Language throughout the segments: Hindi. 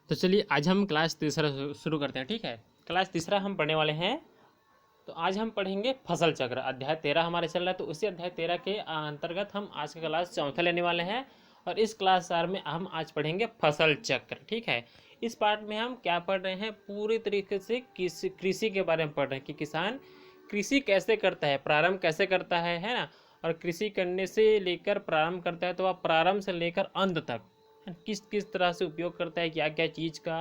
तो चलिए आज हम क्लास तीसरा शुरू करते हैं। ठीक है, क्लास तीसरा हम पढ़ने वाले हैं। तो आज हम पढ़ेंगे फसल चक्र। अध्याय 13 हमारे चल रहा है, तो उसी अध्याय 13 के अंतर्गत हम आज का क्लास चौथा लेने वाले हैं। और इस क्लास 4 में हम आज पढ़ेंगे फसल चक्र। ठीक है, इस पार्ट में हम क्या पढ़ रहे हैं, पूरी तरीके से कृषि के बारे में पढ़ रहे हैं कि किसान कृषि कैसे करता है, प्रारंभ कैसे करता है ना। और कृषि करने से लेकर प्रारंभ करता है तो वह प्रारंभ से लेकर अंत तक किस किस तरह से उपयोग करता है, क्या क्या चीज़ का,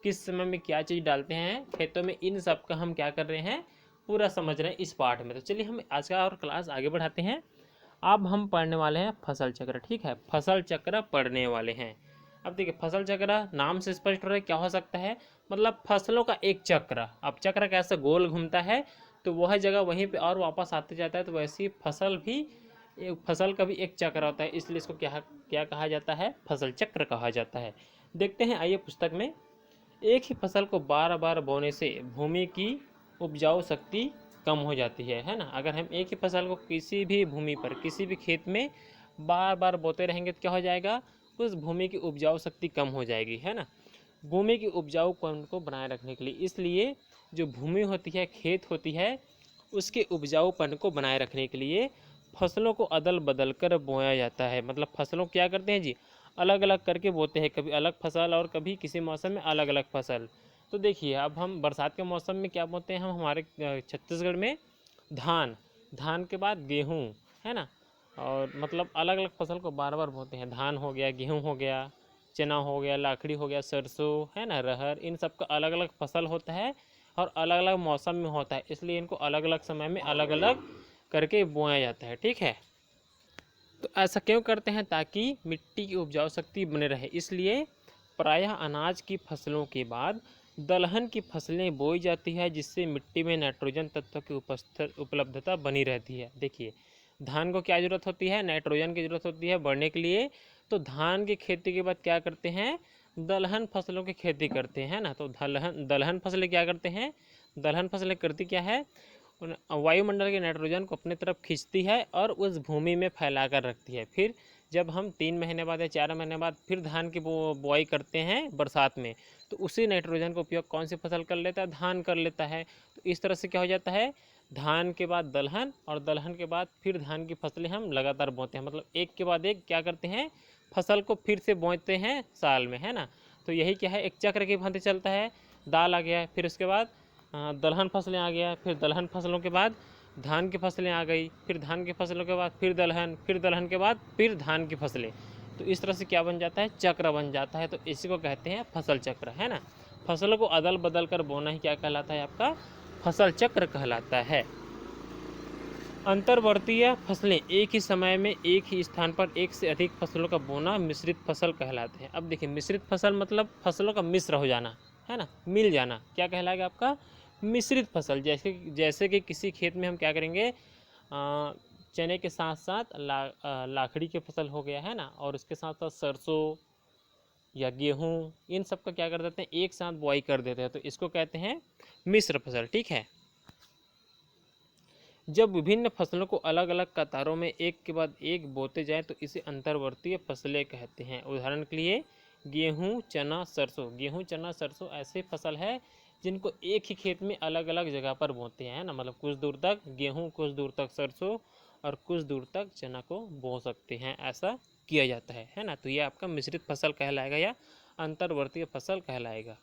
किस समय में क्या चीज़ डालते हैं खेतों में, इन सब का हम क्या कर रहे हैं, पूरा समझ रहे हैं इस पार्ट में। तो चलिए हम आज का और क्लास आगे बढ़ाते हैं। अब हम पढ़ने वाले हैं फसल चक्र। ठीक है, फसल चक्र पढ़ने वाले हैं। अब देखिए, फसल चक्र नाम से स्पष्ट हो रहा है क्या हो सकता है, मतलब फसलों का एक चक्र। अब चक्र कैसे गोल घूमता है तो वह जगह वहीं पे और वापस आते जाता है, तो वैसे ही फसल भी, एक फसल का भी एक चक्र होता है, इसलिए इसको क्या क्या कहा जाता है, फसल चक्र कहा जाता है। देखते हैं आइए पुस्तक में। एक ही फसल को बार बार बोने से भूमि की उपजाऊ शक्ति कम हो जाती है ना। अगर हम एक ही फसल को किसी भी भूमि पर, किसी भी खेत में बार बार बोते रहेंगे तो क्या हो जाएगा, उस भूमि की उपजाऊ शक्ति कम हो जाएगी, है ना। भूमि की उपजाऊपन को बनाए रखने के लिए, इसलिए जो भूमि होती है, खेत होती है, उसके उपजाऊपन को बनाए रखने के लिए फसलों को अदल बदल कर बोया जाता है। मतलब फसलों को क्या करते हैं जी, अलग अलग करके बोते हैं, कभी अलग फसल और कभी किसी मौसम में अलग अलग फसल। तो देखिए, अब हम बरसात के मौसम में क्या बोते हैं, हम हमारे छत्तीसगढ़ में धान, धान के बाद गेहूँ, है ना। और मतलब अलग अलग फसल को बार बार बोते हैं, धान हो गया, गेहूँ हो गया, चना हो गया, लाखड़ी हो गया, सरसों, है ना, रहर, इन सब का अलग अलग फसल होता है और अलग अलग मौसम में होता है, इसलिए इनको अलग अलग समय में अलग अलग करके बोया जाता है। ठीक है, तो ऐसा क्यों करते हैं, ताकि मिट्टी की उपजाऊ शक्ति बने रहे। इसलिए प्रायः अनाज की फसलों के बाद दलहन की फसलें बोई जाती है, जिससे मिट्टी में नाइट्रोजन तत्व की उपलब्धता बनी रहती है। देखिए, धान को क्या ज़रूरत होती है, नाइट्रोजन की ज़रूरत होती है बढ़ने के लिए। तो धान की खेती के बाद क्या करते हैं, दलहन फसलों की खेती करते हैं ना। तो दलहन दलहन फसलें क्या करते हैं, दलहन फसलें करती क्या है, वायुमंडल के नाइट्रोजन को अपने तरफ खींचती है और उस भूमि में फैला कर रखती है। फिर जब हम 3 महीने बाद या 4 महीने बाद फिर धान की बुआई करते हैं बरसात में, तो उसी नाइट्रोजन का उपयोग कौन सी फसल कर लेता है, धान कर लेता है। तो इस तरह से क्या हो जाता है, धान के बाद दलहन और दलहन के बाद फिर धान की फसलें हम लगातार बोते हैं, मतलब एक के बाद एक क्या करते हैं, फसल को फिर से बोते हैं साल में, है ना। तो यही क्या है, एक चक्र की भांति चलता है। दाल आ गया, फिर उसके बाद दलहन फसलें आ गया, फिर दलहन फसलों के बाद धान की फसलें आ गई, फिर धान की फसलों के बाद फिर दलहन, फिर दलहन के बाद फिर धान की फसलें। तो इस तरह से क्या बन जाता है, चक्र बन जाता है। तो इसी को कहते हैं फसल चक्र, है ना। फसलों को अदल बदल कर बोना ही क्या कहलाता है, आपका फसल चक्र कहलाता है। अंतर्वर्तीय फसलें, एक ही समय में एक ही स्थान पर एक से अधिक फसलों का बोना मिश्रित फसल कहलाते हैं। अब देखिए, मिश्रित फसल मतलब फसलों का मिश्र हो जाना, है ना, मिल जाना, क्या कहलाएगा आपका, मिश्रित फसल। जैसे जैसे कि किसी खेत में हम क्या करेंगे, चने के साथ साथ लाखड़ी की फसल हो गया, है ना, और उसके साथ साथ सरसों या गेहूँ, इन सब का क्या कर देते हैं, एक साथ बुआई कर देते हैं, तो इसको कहते हैं मिश्र फसल। ठीक है, जब विभिन्न फसलों को अलग अलग कतारों में एक के बाद एक बोते जाएं तो इसे अंतर्वर्तीय फसलें कहते हैं। उदाहरण के लिए गेहूँ, चना, सरसों। गेहूँ, चना, सरसों ऐसे फसल है जिनको एक ही खेत में अलग अलग जगह पर बोते हैं ना, मतलब कुछ दूर तक गेहूँ, कुछ दूर तक सरसों और कुछ दूर तक चना को बो सकते हैं, ऐसा किया जाता है ना। तो ये आपका मिश्रित फसल कहलाएगा या अंतर्वर्तीय फसल कहलाएगा।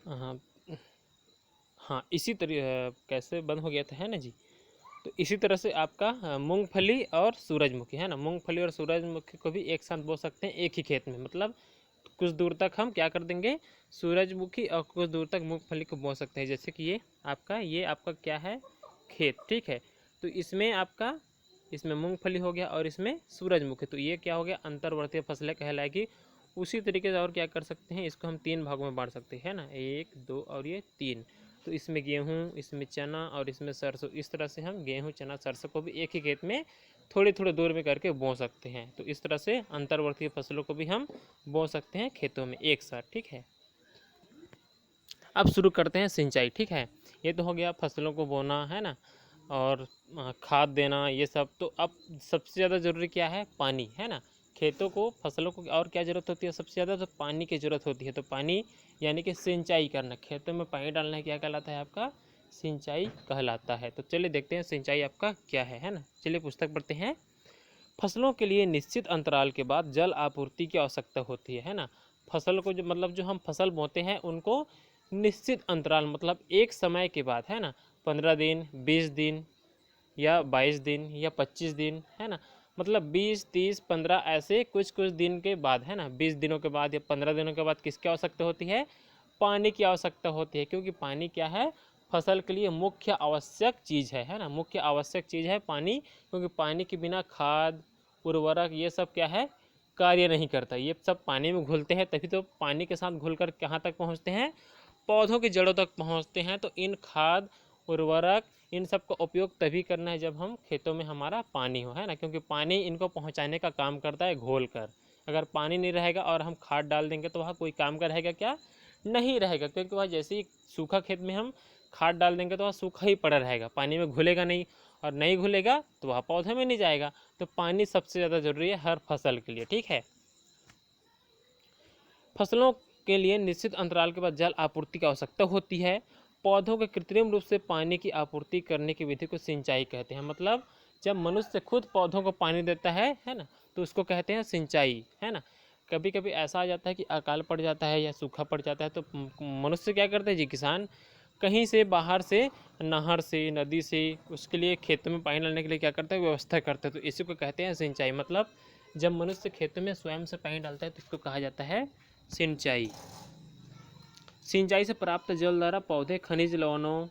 हाँ हाँ, इसी तरह कैसे बंद हो गया था, है ना जी। तो इसी तरह से आपका मूंगफली और सूरजमुखी, है ना, मूंगफली और सूरजमुखी को भी एक साथ बो सकते हैं एक ही खेत में। मतलब कुछ दूर तक हम क्या कर देंगे, सूरजमुखी और कुछ दूर तक मूंगफली को बो सकते हैं। जैसे कि ये आपका क्या है, खेत। ठीक है, तो इसमें आपका इसमें मूंगफली हो गया और इसमें सूरजमुखी। तो ये क्या हो गया, अंतर्वर्तीय फसलें कहलाएगी। उसी तरीके से और क्या कर सकते हैं, इसको हम 3 भागों में बांट सकते हैं, है ना, 1 2 और ये 3। तो इसमें गेहूँ, इसमें चना और इसमें सरसों, इस तरह से हम गेहूँ चना सरसों को भी एक ही खेत में थोड़ी थोड़ी दूर में करके बो सकते हैं। तो इस तरह से अंतर्वर्तीय फसलों को भी हम बो सकते हैं खेतों में एक साथ, ठीक है। अब शुरू करते हैं सिंचाई, ठीक है। ये तो हो गया फसलों को बोना, है ना, और खाद देना, ये सब। तो अब सबसे ज़्यादा ज़रूरी क्या है, पानी, है ना। खेतों को, फसलों को और क्या ज़रूरत होती है सबसे ज़्यादा, तो पानी की ज़रूरत होती है। तो पानी यानी कि सिंचाई करना, खेतों में पानी डालना क्या कहलाता है आपका, सिंचाई कहलाता है। तो चलिए देखते हैं सिंचाई आपका क्या है ना। चलिए पुस्तक पढ़ते हैं। फसलों के लिए निश्चित अंतराल के बाद जल आपूर्ति की आवश्यकता होती है ना। फसल को जो मतलब जो हम फसल बोते हैं उनको निश्चित अंतराल मतलब एक समय के बाद, है ना, 15 दिन, 20 दिन या 22 दिन या 25 दिन, है ना, मतलब 20, 30, 15 ऐसे कुछ कुछ दिन के बाद, है ना, 20 दिनों के बाद या 15 दिनों के बाद किसकी आवश्यकता होती है, पानी की आवश्यकता होती है। क्योंकि पानी क्या है, फसल के लिए मुख्य आवश्यक चीज़ है ना, मुख्य आवश्यक चीज़ है पानी। क्योंकि पानी के बिना खाद, उर्वरक, ये सब क्या है, कार्य नहीं करता। ये सब पानी में घुलते हैं, तभी तो पानी के साथ घुलकर कहाँ तक पहुँचते हैं, पौधों की जड़ों तक पहुँचते हैं। तो इन खाद, उर्वरक, इन सब का उपयोग तभी करना है जब हम खेतों में हमारा पानी हो, है ना। क्योंकि पानी इनको पहुँचाने का काम करता है घोल कर। अगर पानी नहीं रहेगा और हम खाद डाल देंगे तो वहाँ कोई काम का रहेगा क्या, नहीं रहेगा। क्योंकि वह जैसे ही सूखा खेत में हम खाद डाल देंगे तो वह सूखा ही पड़ा रहेगा, पानी में घुलेगा नहीं, और नहीं घुलेगा तो वह पौधे में नहीं जाएगा। तो पानी सबसे ज़्यादा ज़रूरी है हर फसल के लिए, ठीक है। फसलों के लिए निश्चित अंतराल के बाद जल आपूर्ति की आवश्यकता होती है। पौधों के कृत्रिम रूप से पानी की आपूर्ति करने की विधि को सिंचाई कहते हैं। मतलब जब मनुष्य खुद पौधों को पानी देता है ना, तो उसको कहते हैं सिंचाई, है ना। कभी कभी ऐसा आ जाता है कि अकाल पड़ जाता है या सूखा पड़ जाता है, तो मनुष्य क्या करते हैं जी, किसान कहीं से बाहर से, नहर से, नदी से, उसके लिए खेतों में पानी लाने के लिए क्या करता है, व्यवस्था करता है। तो इसी को कहते हैं सिंचाई। मतलब जब मनुष्य खेतों में स्वयं से पानी डालता है तो इसको कहा जाता है सिंचाई। सिंचाई से प्राप्त जल द्वारा पौधे खनिज लवणों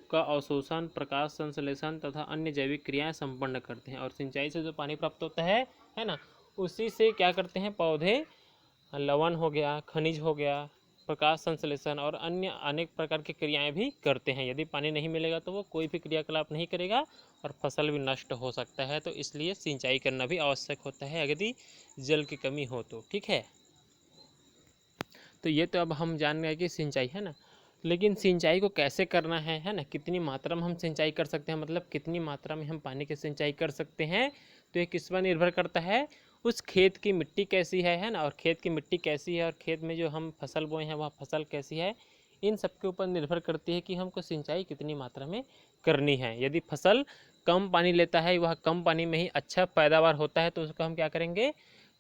का अवशोषण, प्रकाश संश्लेषण तथा अन्य जैविक क्रियाएं संपन्न करते हैं। और सिंचाई से जो पानी प्राप्त होता है ना, उसी से क्या करते हैं पौधे, लवण हो गया, खनिज हो गया, प्रकाश संश्लेषण और अन्य अनेक प्रकार की क्रियाएं भी करते हैं। यदि पानी नहीं मिलेगा तो वो कोई भी क्रियाकलाप नहीं करेगा और फसल भी नष्ट हो सकता है। तो इसलिए सिंचाई करना भी आवश्यक होता है यदि जल की कमी हो तो, ठीक है। तो ये तो अब हम जान गए कि सिंचाई, है ना। लेकिन सिंचाई को कैसे करना है ना, कितनी मात्रा में हम सिंचाई कर सकते हैं, मतलब कितनी मात्रा में हम पानी की सिंचाई कर सकते हैं, तो ये किस पर निर्भर करता है, उस खेत की मिट्टी कैसी है ना, और खेत की मिट्टी कैसी है और खेत में जो हम फसल बोए हैं वह फसल कैसी है, इन सब के ऊपर निर्भर करती है कि हमको सिंचाई कितनी मात्रा में करनी है। यदि फसल कम पानी लेता है, वह कम पानी में ही अच्छा पैदावार होता है, तो उसको हम क्या करेंगे,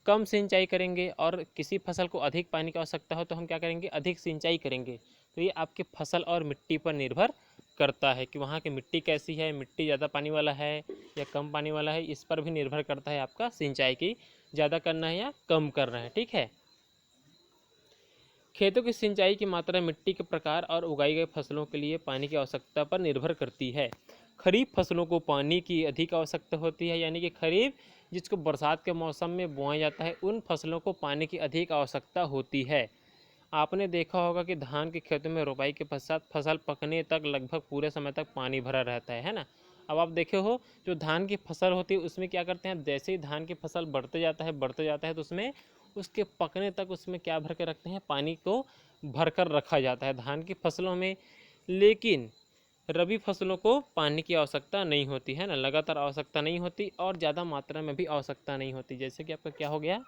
कम सिंचाई करेंगे। और किसी फसल को अधिक पानी की आवश्यकता हो तो हम क्या करेंगे, अधिक सिंचाई करेंगे। तो ये आपके फसल और मिट्टी पर निर्भर करता है कि वहाँ की मिट्टी कैसी है, मिट्टी ज़्यादा पानी वाला है या कम पानी वाला है, इस पर भी निर्भर करता है आपका सिंचाई की ज़्यादा करना है या कम करना है, ठीक है। खेतों की सिंचाई की मात्रा मिट्टी के प्रकार और उगाई गई फसलों के लिए पानी की आवश्यकता पर निर्भर करती है। खरीफ फसलों को पानी की अधिक आवश्यकता होती है, यानी कि खरीफ जिसको बरसात के मौसम में बोया जाता है, उन फसलों को पानी की अधिक आवश्यकता होती है। आपने देखा होगा कि धान के खेतों में रोपाई के पश्चात फसल पकने तक लगभग पूरे समय तक पानी भरा रहता है ना। अब आप देखे हो जो धान की फसल होती है उसमें क्या करते हैं, जैसे ही धान की फसल बढ़ते जाता है तो उसमें उसके पकने तक उसमें क्या भर के रखते हैं, पानी को भर कर रखा जाता है धान की फसलों में। लेकिन रबी फसलों को पानी की आवश्यकता नहीं होती है ना, लगातार आवश्यकता नहीं होती और ज़्यादा मात्रा में भी आवश्यकता नहीं होती। जैसे कि आपका क्या हो गया,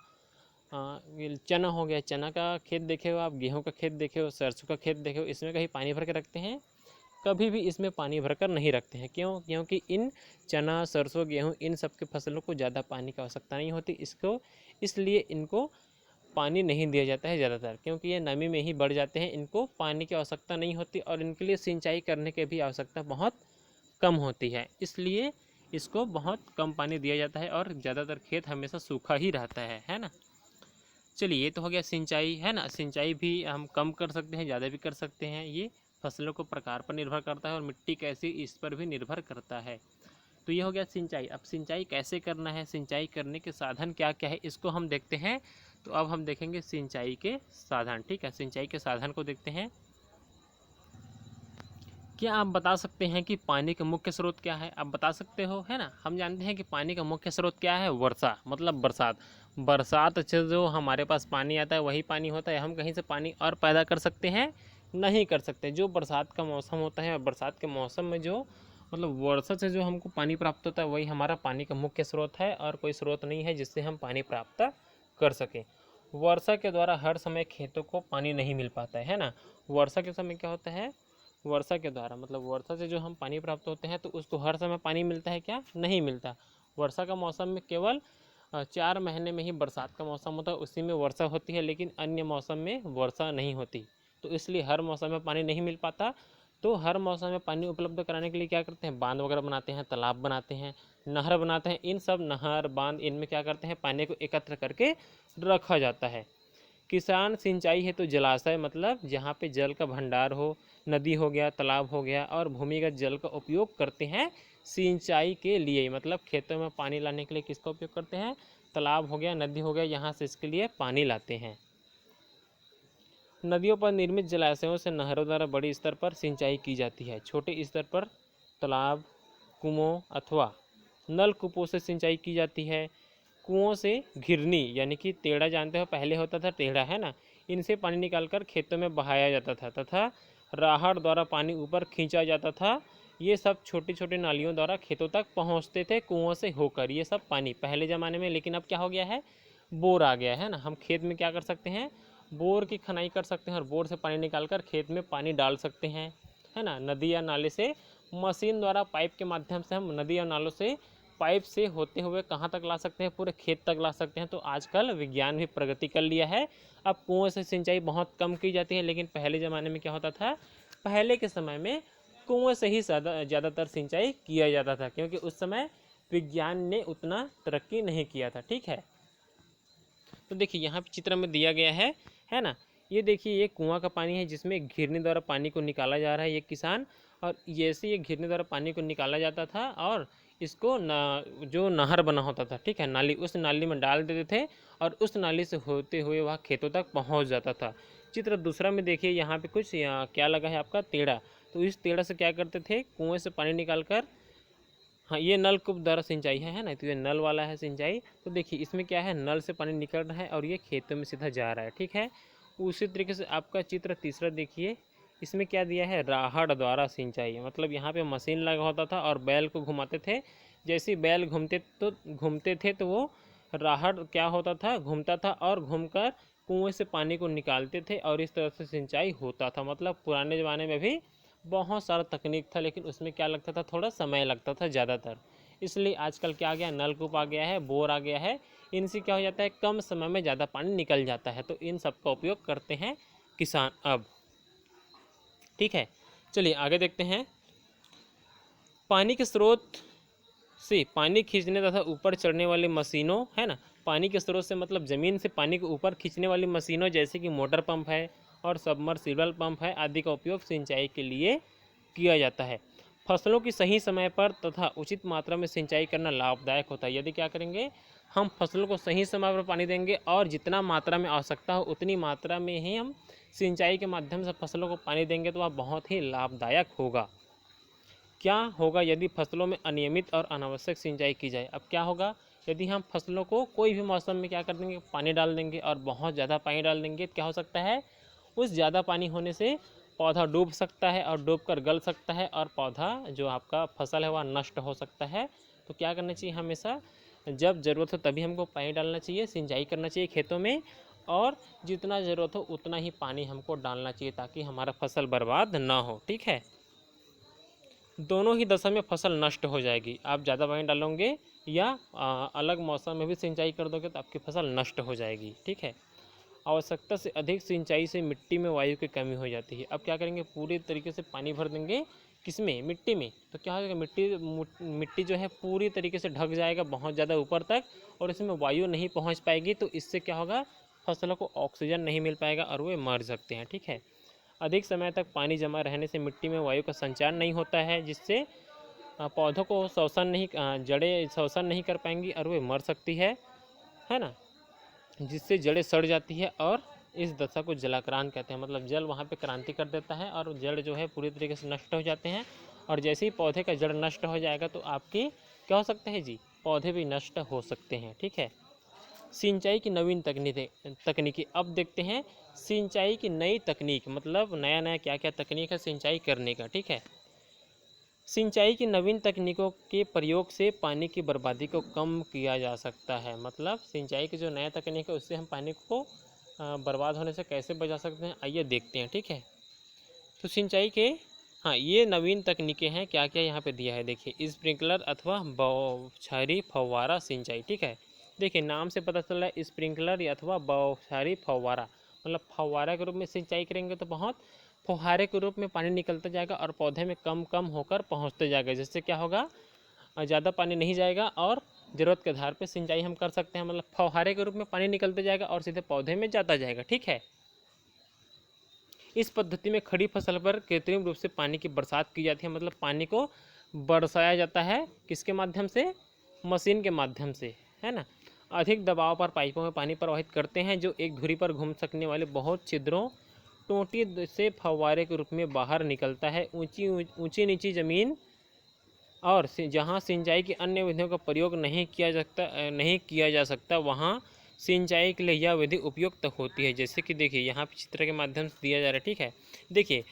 ये चना हो गया, चना का खेत देखे हो आप, गेहूं का खेत देखे हो, सरसों का खेत देखे हो, इसमें कहीं पानी भर के रखते हैं, कभी भी इसमें पानी भरकर नहीं रखते हैं। क्यों, क्योंकि इन चना, सरसों, गेहूं, इन सब के फसलों को ज़्यादा पानी की आवश्यकता नहीं होती, इसलिए इनको पानी नहीं दिया जाता है ज़्यादातर, क्योंकि ये नमी में ही बढ़ जाते हैं, इनको पानी की आवश्यकता नहीं होती और इनके लिए सिंचाई करने की भी आवश्यकता बहुत कम होती है। इसलिए इसको बहुत कम पानी दिया जाता है और ज़्यादातर खेत हमेशा सूखा ही रहता है ना। चलिए ये तो हो गया सिंचाई, है ना। सिंचाई भी हम कम कर सकते हैं, ज़्यादा भी कर सकते हैं, ये फसलों को प्रकार पर निर्भर करता है और मिट्टी कैसी इस पर भी निर्भर करता है। तो ये हो गया सिंचाई। अब सिंचाई कैसे करना है, सिंचाई करने के साधन क्या क्या है, इसको हम देखते हैं। तो अब हम देखेंगे सिंचाई के साधन। ठीक है, सिंचाई के साधन को देखते हैं। क्या आप बता सकते हैं कि पानी का मुख्य स्रोत क्या है? आप बता सकते हो, है ना। हम जानते हैं कि पानी का मुख्य स्रोत क्या है, वर्षा, मतलब बरसात। बरसात से जो हमारे पास पानी आता है वही पानी होता है। हम कहीं से पानी और पैदा कर सकते हैं? नहीं कर सकते। जो बरसात का मौसम होता है, बरसात के मौसम में जो मतलब वर्षा से जो हमको पानी प्राप्त होता है वही हमारा पानी का मुख्य स्रोत है, और कोई स्रोत नहीं है जिससे हम पानी प्राप्त कर सकें। वर्षा के द्वारा हर समय खेतों को पानी नहीं मिल पाता है ना। वर्षा के समय क्या होता है, वर्षा के द्वारा मतलब वर्षा से जो हम पानी प्राप्त होते हैं तो उसको हर समय पानी मिलता है क्या? नहीं मिलता। वर्षा का मौसम में केवल 4 महीने में ही बरसात का मौसम होता है, उसी में वर्षा होती है, लेकिन अन्य मौसम में वर्षा नहीं होती। तो इसलिए हर मौसम में पानी नहीं मिल पाता। तो हर मौसम में पानी उपलब्ध कराने के लिए क्या करते हैं, बांध वगैरह बनाते हैं, तालाब बनाते हैं, नहर बनाते हैं। इन सब नहर बांध इनमें क्या करते हैं, पानी को एकत्र करके रखा जाता है। किसान सिंचाई है तो जलाशय, मतलब जहाँ पे जल का भंडार हो, नदी हो गया, तालाब हो गया, और भूमिगत जल का उपयोग करते हैं सिंचाई के लिए। मतलब खेतों में पानी लाने के लिए किसका उपयोग करते हैं, तालाब हो गया, नदी हो गया, यहाँ से इसके लिए पानी लाते हैं। नदियों पर निर्मित जलाशयों से नहरों द्वारा बड़ी स्तर पर सिंचाई की जाती है। छोटे स्तर पर तालाब, कुओं अथवा नलकूपों से सिंचाई की जाती है। कुओं से घिरनी यानी कि टेढ़ा, जानते हो पहले होता था टेढ़ा, है ना, इनसे पानी निकालकर खेतों में बहाया जाता था, तथा राहड़ द्वारा पानी ऊपर खींचा जाता था। ये सब छोटी छोटी नालियों द्वारा खेतों तक पहुंचते थे कुओं से होकर, ये सब पानी पहले ज़माने में। लेकिन अब क्या हो गया है, बोर आ गया है ना। हम खेत में क्या कर सकते हैं, बोर की खनाई कर सकते हैं और बोर से पानी निकालकर खेत में पानी डाल सकते हैं, है ना। नदी या नाले से मशीन द्वारा पाइप के माध्यम से हम नदी या नालों से पाइप से होते हुए कहाँ तक ला सकते हैं, पूरे खेत तक ला सकते हैं। तो आजकल विज्ञान भी प्रगति कर लिया है। अब कुओं से सिंचाई बहुत कम की जाती है, लेकिन पहले ज़माने में क्या होता था, पहले के समय में कुएं से ही ज़्यादातर सिंचाई किया जाता था, क्योंकि उस समय विज्ञान ने उतना तरक्की नहीं किया था। ठीक है, तो देखिए यहाँ पे चित्र में दिया गया है ना। ये देखिए, ये कुआं का पानी है जिसमें घिरनी द्वारा पानी को निकाला जा रहा है, ये किसान। और जैसे ये घिरनी द्वारा पानी को निकाला जाता था और इसको जो नहर बना होता था, ठीक है, नाली, उस नाली में डाल देते थे और उस नाली से होते हुए वह खेतों तक पहुंच जाता था। चित्र दूसरा में देखिए, यहाँ पे कुछ क्या लगा है आपका, टेढ़ा। तो इस टेढ़ा से क्या करते थे, कुएं से पानी निकाल कर, हाँ ये नलकूप द्वारा सिंचाई है ना, तो ये नल वाला है सिंचाई। तो देखिए इसमें क्या है, नल से पानी निकल रहा है और ये खेतों में सीधा जा रहा है। ठीक है, उसी तरीके से आपका चित्र तीसरा देखिए, इसमें क्या दिया है, राहड़ द्वारा सिंचाई। मतलब यहाँ पे मशीन लगा होता था और बैल को घुमाते थे। जैसे ही बैल घूमते थे तो वो राहड़ क्या होता था, घूमता था और घूमकर कुएं से पानी को निकालते थे और इस तरह से सिंचाई होता था। मतलब पुराने ज़माने में भी बहुत सारा तकनीक था, लेकिन उसमें क्या लगता था, थोड़ा समय लगता था ज़्यादातर। इसलिए आजकल क्या आ गया, नलकूप आ गया है, बोर आ गया है। इनसे क्या हो जाता है, कम समय में ज़्यादा पानी निकल जाता है। तो इन सब का उपयोग करते हैं किसान अब। ठीक है, चलिए आगे देखते हैं। पानी के स्रोत से पानी खींचने तथा ऊपर चढ़ने वाली मशीनों, है ना, पानी के स्रोत से मतलब ज़मीन से पानी को ऊपर खींचने वाली मशीनों जैसे कि मोटर पंप है और सबमर्सिबल पंप है आदि का उपयोग सिंचाई के लिए किया जाता है। फसलों की सही समय पर तथा उचित मात्रा में सिंचाई करना लाभदायक होता है। यदि क्या करेंगे, हम फसलों को सही समय पर पानी देंगे और जितना मात्रा में आवश्यकता हो उतनी मात्रा में ही हम सिंचाई के माध्यम से फसलों को पानी देंगे तो वह बहुत ही लाभदायक होगा। क्या होगा यदि फसलों में अनियमित और अनावश्यक सिंचाई की जाए? अब क्या होगा, यदि हम फसलों को कोई भी मौसम में क्या कर देंगे, पानी डाल देंगे और बहुत ज़्यादा पानी डाल देंगे, तो क्या हो सकता है, उस ज़्यादा पानी होने से पौधा डूब सकता है और डूब कर गल सकता है और पौधा जो आपका फसल है वह नष्ट हो सकता है। तो क्या करना चाहिए, हमेशा जब ज़रूरत हो तभी हमको पानी डालना चाहिए, सिंचाई करना चाहिए खेतों में, और जितना ज़रूरत हो उतना ही पानी हमको डालना चाहिए ताकि हमारा फसल बर्बाद ना हो। ठीक है, दोनों ही दशा में फसल नष्ट हो जाएगी। आप ज़्यादा पानी डालोगे या अलग मौसम में भी सिंचाई कर दोगे तो आपकी फसल नष्ट हो जाएगी। ठीक है, आवश्यकता से अधिक सिंचाई से मिट्टी में वायु की कमी हो जाती है। अब क्या करेंगे, पूरी तरीके से पानी भर देंगे किसमें, मिट्टी में, तो क्या होगा, मिट्टी जो है पूरी तरीके से ढक जाएगा बहुत ज़्यादा ऊपर तक, और इसमें वायु नहीं पहुंच पाएगी। तो इससे क्या होगा, फसलों को ऑक्सीजन नहीं मिल पाएगा और वे मर सकते हैं। ठीक है, अधिक समय तक पानी जमा रहने से मिट्टी में वायु का संचार नहीं होता है, जिससे पौधों को शोषण नहीं जड़ें शोषण नहीं कर पाएंगी और वे मर सकती है ना, जिससे जड़ें सड़ जाती है और इस दशा को जलाक्रांत कहते हैं। मतलब जल वहाँ पे क्रांति कर देता है और जड़ जो है पूरी तरीके से नष्ट हो जाते हैं। और जैसे ही पौधे का जड़ नष्ट हो जाएगा तो आपकी क्या हो सकता है जी, पौधे भी नष्ट हो सकते हैं। ठीक है। सिंचाई की नवीन तकनीकी अब देखते हैं सिंचाई की नई तकनीक, मतलब नया नया क्या क्या तकनीक है सिंचाई करने का। ठीक है। सिंचाई की नवीन तकनीकों के प्रयोग से पानी की बर्बादी को कम किया जा सकता है। मतलब सिंचाई की जो नया तकनीक है उससे हम पानी को बर्बाद होने से कैसे बचा सकते हैं, आइए देखते हैं। ठीक है। तो सिंचाई के हाँ ये नवीन तकनीकें हैं, क्या क्या यहाँ पे दिया है देखिए, स्प्रिंकलर अथवा बौछारी फव्वारा सिंचाई। ठीक है। देखिए नाम से पता चल रहा है स्प्रिंकलर अथवा बौछारी फव्वारा, मतलब फव्वारा के रूप में सिंचाई करेंगे तो बहुत फुहारे के रूप में पानी निकलता जाएगा और पौधे में कम कम होकर पहुँचते जाएगा, जिससे क्या होगा ज़्यादा पानी नहीं जाएगा और ज़रूरत के आधार पर सिंचाई हम कर सकते हैं। मतलब फव्वारे के रूप में पानी निकलते जाएगा और सीधे पौधे में जाता जाएगा। ठीक है। इस पद्धति में खड़ी फसल पर कृत्रिम रूप से पानी की बरसात की जाती है। मतलब पानी को बरसाया जाता है किसके माध्यम से, मशीन के माध्यम से, है ना। अधिक दबाव पर पाइपों में पानी प्रवाहित करते हैं जो एक धुरी पर घूम सकने वाले बहुत छिद्रों टोंटी से फव्वारे के रूप में बाहर निकलता है। ऊंची नीची जमीन और जहाँ सिंचाई की अन्य विधियों का प्रयोग नहीं किया जा सकता वहाँ सिंचाई के लिए यह विधि उपयुक्त होती है। जैसे कि देखिए यहाँ पे चित्र के माध्यम से दिया जा रहा है। ठीक है। देखिए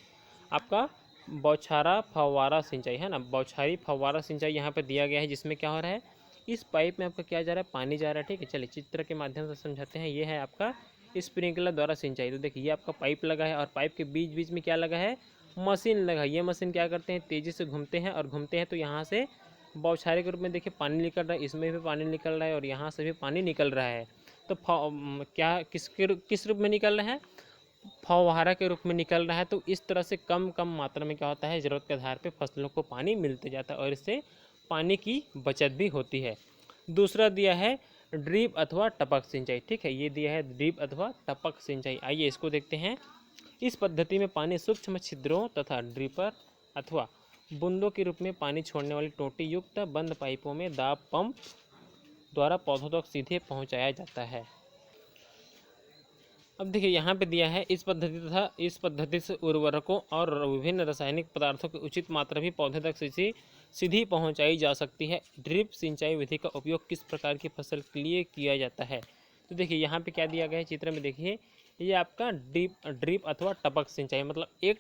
आपका बौछारा फव्वारा सिंचाई है ना, बौछारी फव्वारा सिंचाई यहाँ पे दिया गया है, जिसमें क्या हो रहा है इस पाइप में आपका क्या जा रहा है, पानी जा रहा है। ठीक है। चलिए चित्र के माध्यम से समझाते हैं। ये है आपका स्प्रिंकलर द्वारा सिंचाई। तो देखिए ये आपका पाइप लगा है और पाइप के बीच बीच में क्या लगा है, मशीन लगा है। ये मशीन क्या करते हैं, तेज़ी से घूमते हैं और घूमते हैं तो यहाँ से बौछारे के रूप में देखिए पानी निकल रहा है, इसमें भी पानी निकल रहा है और यहाँ से भी पानी निकल रहा है। तो क्या किस रूप में निकल रहा है, फव्वारा के रूप में निकल रहा है। तो इस तरह से कम कम मात्रा में क्या होता है, ज़रूरत के आधार पे फसलों को पानी मिलते जाता है और इससे पानी की बचत भी होती है। दूसरा दिया है ड्रिप अथवा टपक सिंचाई। ठीक है। ये दिया है ड्रिप अथवा टपक सिंचाई। आइए इसको देखते हैं। इस पद्धति में पानी सूक्ष्म छिद्रों तथा ड्रिपर अथवा बूंदों के रूप में पानी छोड़ने वाली टोटी युक्त बंद पाइपों में दाब पंप द्वारा पौधों तक सीधे पहुंचाया जाता है। अब देखिए यहाँ पे दिया है इस पद्धति से उर्वरकों और विभिन्न रासायनिक पदार्थों की उचित मात्रा भी पौधे तक सीधी पहुँचाई जा सकती है। ड्रिप सिंचाई विधि का उपयोग किस प्रकार की फसल के लिए किया जाता है, तो देखिए यहाँ पे क्या दिया गया है चित्र में। देखिए ये आपका ड्रिप अथवा टपक सिंचाई, मतलब एक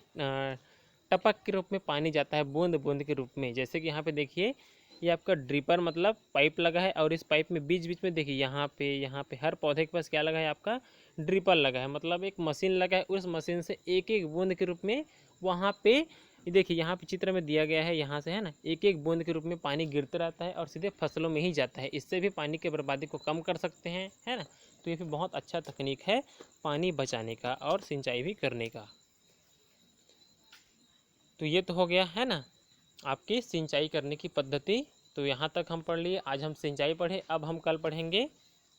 टपक के रूप में पानी जाता है बूंद बूंद के रूप में। जैसे कि यहाँ पे देखिए ये आपका ड्रिपर मतलब पाइप लगा है और इस पाइप में बीच बीच में देखिए यहाँ पे हर पौधे के पास क्या लगा है, आपका ड्रिपर लगा है, मतलब एक मशीन लगा है। उस मशीन से एक एक बूंद के रूप में वहाँ पे देखिए यहाँ पे चित्र में दिया गया है, यहाँ से है ना एक एक बूंद के रूप में पानी गिरता रहता है और सीधे फसलों में ही जाता है। इससे भी पानी की बर्बादी को कम कर सकते हैं, है ना। तो ये भी बहुत अच्छा तकनीक है पानी बचाने का और सिंचाई भी करने का। तो ये तो हो गया है ना आपकी सिंचाई करने की पद्धति। तो यहाँ तक हम पढ़ लिए। आज हम सिंचाई पढ़े। अब हम कल पढ़ेंगे,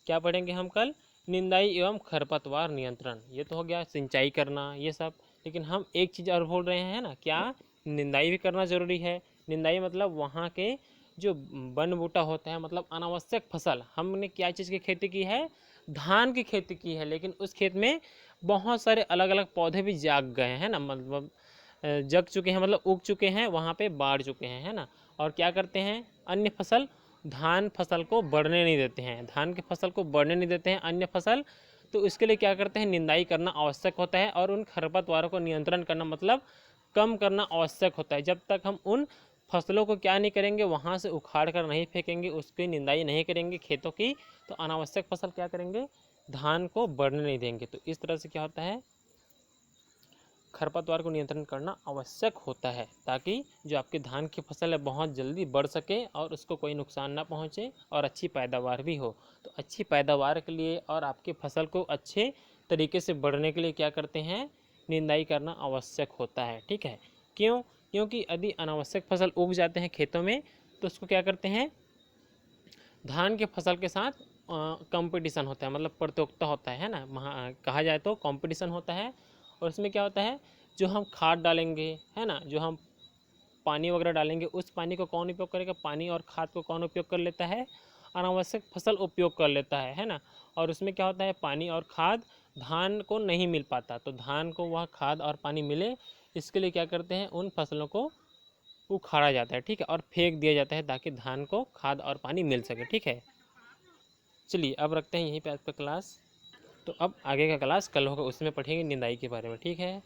क्या पढ़ेंगे हम कल, निंदाई एवं खरपतवार नियंत्रण। ये तो हो गया सिंचाई करना ये सब, लेकिन हम एक चीज़ और भूल रहे हैं ना, क्या, निंदाई भी करना ज़रूरी है। निंदाई मतलब वहाँ के जो वन बूटा होता है, मतलब अनावश्यक फसल। हमने क्या चीज़ की खेती की है, धान की खेती की है, लेकिन उस खेत में बहुत सारे अलग अलग पौधे भी जाग गए हैं ना, मतलब जग चुके हैं, मतलब उग चुके हैं, वहाँ पे बाढ़ चुके हैं, है ना। और क्या करते हैं, अन्य फसल, धान फसल को बढ़ने नहीं देते हैं, धान की फसल को बढ़ने नहीं देते हैं अन्य फसल। तो इसके लिए क्या करते हैं, निंदाई करना आवश्यक होता है और उन खरपतवारों को नियंत्रण करना मतलब कम करना आवश्यक होता है। जब तक हम उन फसलों को क्या नहीं करेंगे, वहाँ से उखाड़ कर नहीं फेंकेंगे, उसकी निंदाई नहीं करेंगे खेतों की, तो अनावश्यक फसल क्या करेंगे, धान को बढ़ने नहीं देंगे। तो इस तरह से क्या होता है, खरपतवार को नियंत्रण करना आवश्यक होता है, ताकि जो आपकी धान की फसल है बहुत जल्दी बढ़ सके और उसको कोई नुकसान ना पहुंचे और अच्छी पैदावार भी हो। तो अच्छी पैदावार के लिए और आपकी फसल को अच्छे तरीके से बढ़ने के लिए क्या करते हैं, निंदाई करना आवश्यक होता है। ठीक है। क्यों, क्योंकि यदि अनावश्यक फसल उग जाते हैं खेतों में तो उसको क्या करते हैं, धान के फसल के साथ कंपटीशन होता है, मतलब प्रतियोगिता होता है ना, वहाँ कहा जाए तो कंपटीशन होता है। और इसमें क्या होता है, जो हम खाद डालेंगे, है ना, जो हम पानी वगैरह डालेंगे उस पानी को कौन उपयोग करेगा, पानी और खाद को कौन उपयोग कर लेता है, अनावश्यक फसल उपयोग कर लेता है ना। और उसमें क्या होता है, पानी और खाद धान को नहीं मिल पाता, तो धान को वह खाद और पानी मिले इसके लिए क्या करते हैं, उन फसलों को उखाड़ा जाता है, ठीक है, और फेंक दिया जाता है ताकि धान को खाद और पानी मिल सके, ठीक है। चलिए अब रखते हैं यहीं पे आज का क्लास। तो अब आगे का क्लास कल होगा, उसमें पढ़ेंगे निंदाई के बारे में, ठीक है।